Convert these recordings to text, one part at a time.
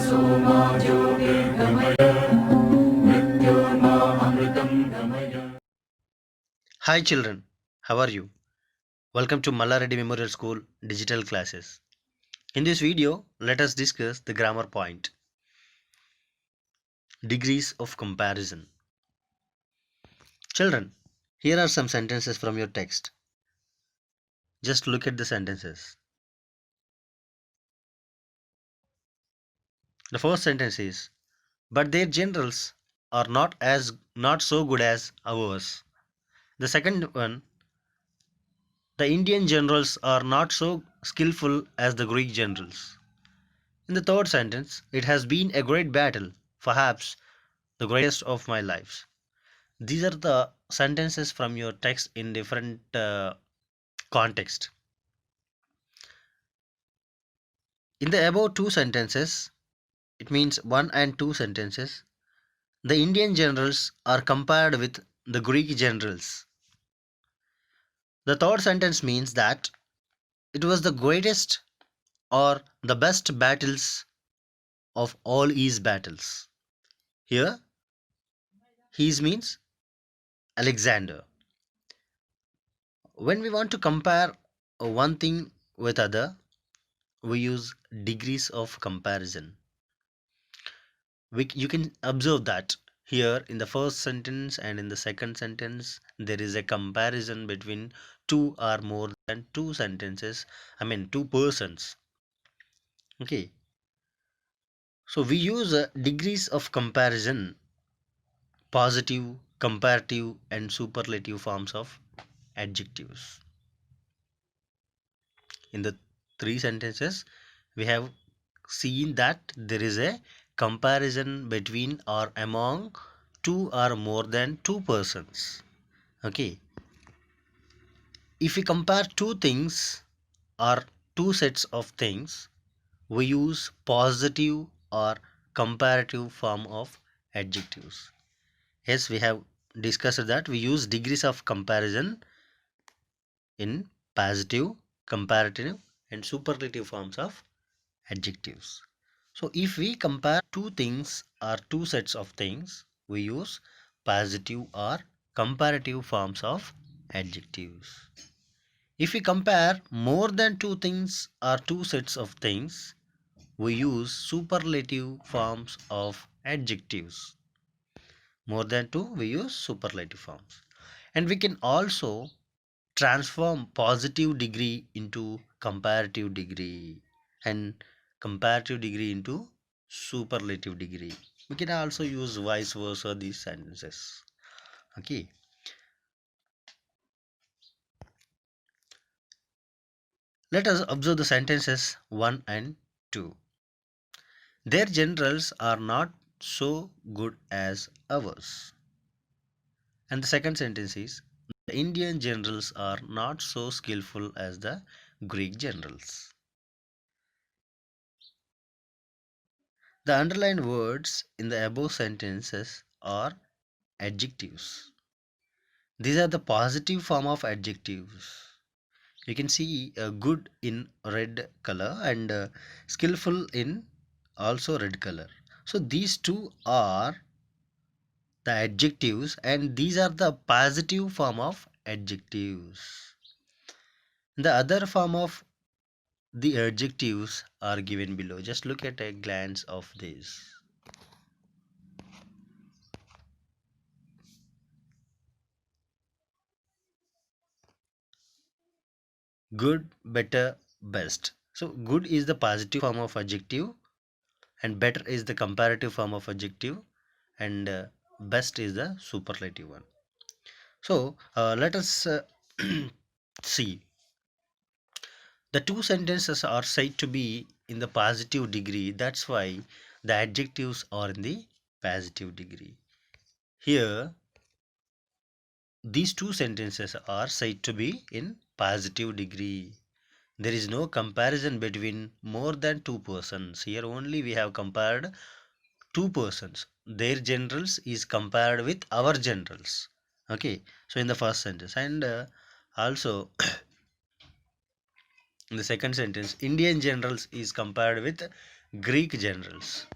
Hi children, how are you? Welcome to Mallareddy Memorial School digital classes. In this video, let us discuss the grammar point. Degrees of comparison. Children, here are some sentences from your text. Just look at the sentences. The first sentence is, but their generals are not so good as ours. The second one, the Indian generals are not so skillful as the Greek generals. In the third sentence, it has been a great battle, perhaps the greatest of my lives. These are the sentences from your text in different context. In the above two sentences, it means one and two sentences, the Indian generals are compared with the Greek generals. The third sentence means that it was the greatest or the best battles of all his battles. Here, his means Alexander. When we want to compare one thing with other, we use degrees of comparison. You can observe that here in the first sentence and in the second sentence there is a comparison between two or more than two sentences, two persons. Okay, so we use degrees of comparison, positive, comparative and superlative forms of adjectives. In the three sentences we have seen that there is a comparison between or among two or more than two persons. Okay, if we compare two things or two sets of things, we use positive or comparative form of adjectives. Yes, we have discussed that we use degrees of comparison in positive, comparative and superlative forms of adjectives. So if we compare two things or two sets of things, we use positive or comparative forms of adjectives. If we compare more than two things or two sets of things, we use superlative forms of adjectives. More than two, we use superlative forms. And we can also transform positive degree into comparative degree and comparative degree into superlative degree. We can also use vice versa these sentences. Okay, let us observe the sentences 1 and 2. Their generals are not so good as ours. And the second sentence is, the Indian generals are not so skillful as the Greek generals. The underlined words in the above sentences are adjectives. These are the positive form of adjectives. You can see good in red color and skillful in also red color. So these two are the adjectives and these are the positive form of adjectives. The other form of the adjectives are given below. Just look at a glance of this. Good, better, best. So good is the positive form of adjective and better is the comparative form of adjective and best is the superlative one. So let us see. The two sentences are said to be in the positive degree. That's why the adjectives are in the positive degree. Here, these two sentences are said to be in positive degree. There is no comparison between more than two persons. Here only we have compared two persons. Their generals is compared with our generals. Okay, so in the first sentence and also in the second sentence, Indian generals is compared with Greek generals.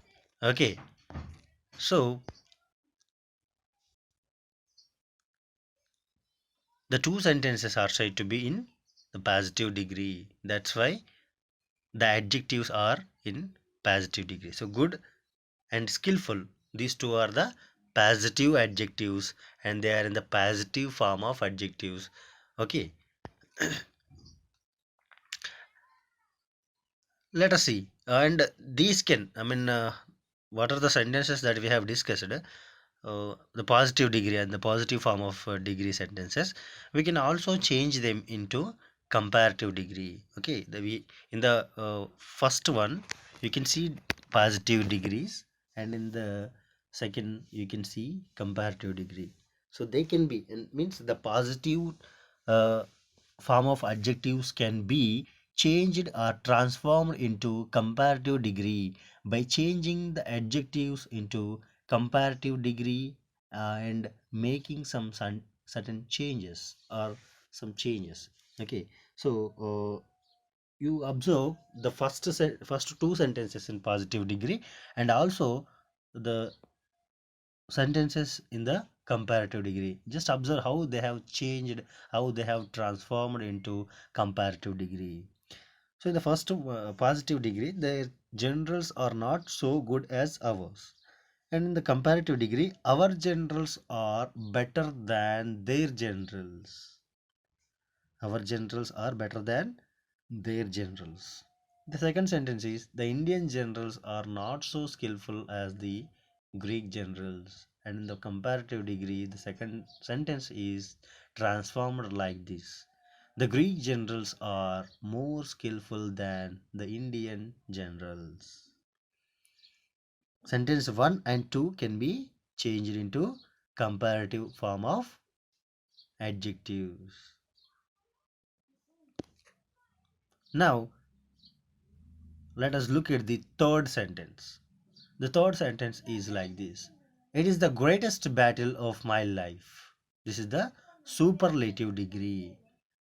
Okay, so the two sentences are said to be in the positive degree. That's why the adjectives are in positive degree. So good and skillful, these two are the positive adjectives, and they are in the positive form of adjectives. Okay, let us see. And these can, what are the sentences that we have discussed? The positive degree and the positive form of degree sentences, we can also change them into comparative degree. Okay, in the first one you can see positive degrees, and in the second you can see comparative degree. So they can be, and means the positive uh, form of adjectives can be changed or transformed into comparative degree by changing the adjectives into comparative degree and making some certain changes or some changes. Okay, so you observe the first two sentences in positive degree, and also the sentences in the comparative degree. Just observe how they have changed, how they have transformed into comparative degree. So in the first positive degree, their generals are not so good as ours, and in the comparative degree, our generals are better than their generals. Our generals are better than their generals. The second sentence is the Indian generals are not so skillful as the Greek generals. And in the comparative degree, the second sentence is transformed like this: the Greek generals are more skillful than the Indian generals. Sentence 1 and 2 can be changed into comparative form of adjectives. Now, let us look at the third sentence. The third sentence is like this: it is the greatest battle of my life. This is the superlative degree.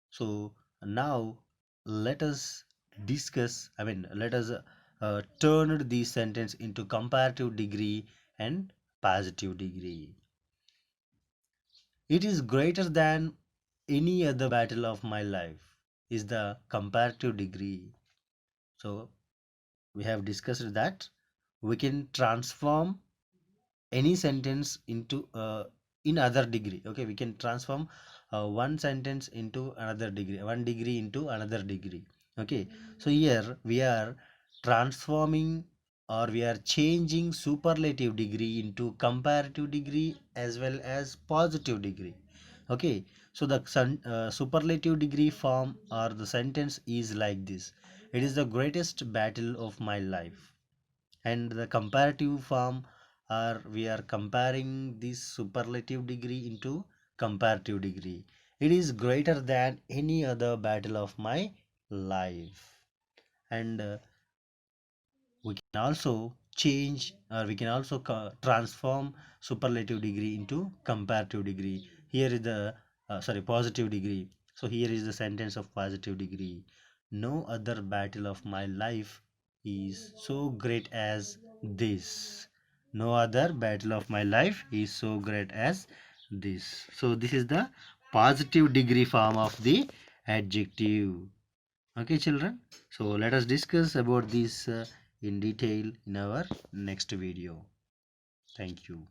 So now let us discuss, let us turn this sentence into comparative degree and positive degree. It is greater than any other battle of my life is the comparative degree. So we have discussed that we can transform any sentence into in other degree. Okay, we can transform one sentence into another degree, one degree into another degree. Okay, so here we are transforming, or we are changing superlative degree into comparative degree as well as positive degree. Okay, so the superlative degree form or the sentence is like this: it is the greatest battle of my life. And the comparative form, are we are comparing this superlative degree into comparative degree: it is greater than any other battle of my life. And we can also change, or we can also transform superlative degree into comparative degree. Here is the sorry, positive degree. So here is the sentence of positive degree: no other battle of my life is so great as this. No other battle of my life is so great as this. So this is the positive degree form of the adjective. Okay, children. So let us discuss about this in detail in our next video. Thank you.